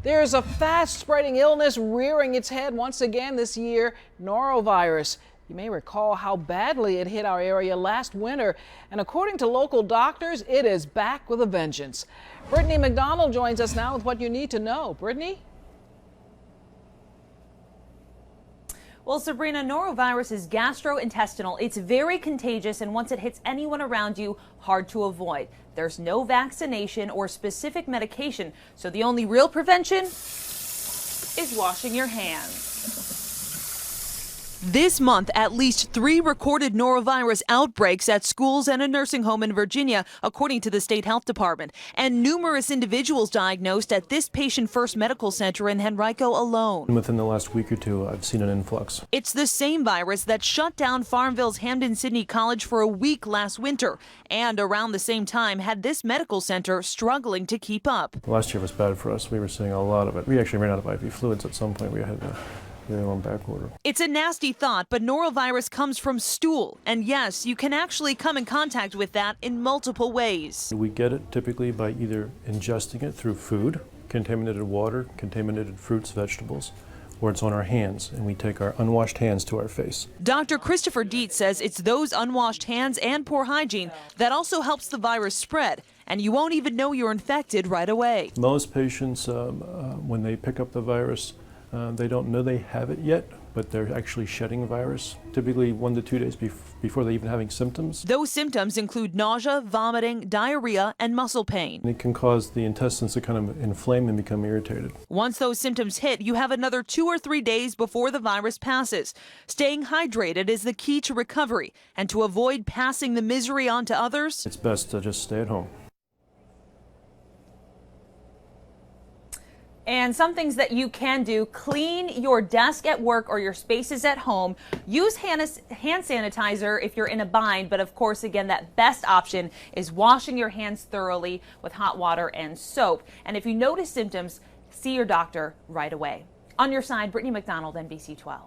There's a fast-spreading illness rearing its head once again this year, norovirus. You may recall how badly it hit our area last winter, and according to local doctors, it is back with a vengeance. Britni McDonald joins us now with what you need to know. Britni? Well, Sabrina, norovirus is gastrointestinal. It's very contagious, and once it hits anyone around you, hard to avoid. There's no vaccination or specific medication, so the only real prevention is washing your hands. This month, at least 3 recorded norovirus outbreaks at schools and a nursing home in Virginia, according to the state health department, and numerous individuals diagnosed at this Patient First Medical Center in Henrico alone. Within the last week or two, I've seen an influx. It's the same virus that shut down Farmville's Hampden-Sydney College for a week last winter, and around the same time had this medical center struggling to keep up. Last year was bad for us. We were seeing a lot of it. We actually ran out of IV fluids at some point. We had to on back order. It's a nasty thought, but norovirus comes from stool. And yes, you can actually come in contact with that in multiple ways. We get it typically by either ingesting it through food, contaminated water, contaminated fruits, vegetables, or it's on our hands, and we take our unwashed hands to our face. Dr. Christopher Dietz says it's those unwashed hands and poor hygiene that also helps the virus spread, and you won't even know you're infected right away. Most patients, when they pick up the virus, they don't know they have it yet, but they're actually shedding virus, typically 1 to 2 days before they're even having symptoms. Those symptoms include nausea, vomiting, diarrhea, and muscle pain. It can cause the intestines to kind of inflame and become irritated. Once those symptoms hit, you have another 2 or 3 days before the virus passes. Staying hydrated is the key to recovery, and to avoid passing the misery on to others, it's best to just stay at home. And some things that you can do: clean your desk at work or your spaces at home. Use hand sanitizer if you're in a bind. But of course, again, that best option is washing your hands thoroughly with hot water and soap. And if you notice symptoms, see your doctor right away. On your side, Britni McDonald, NBC 12.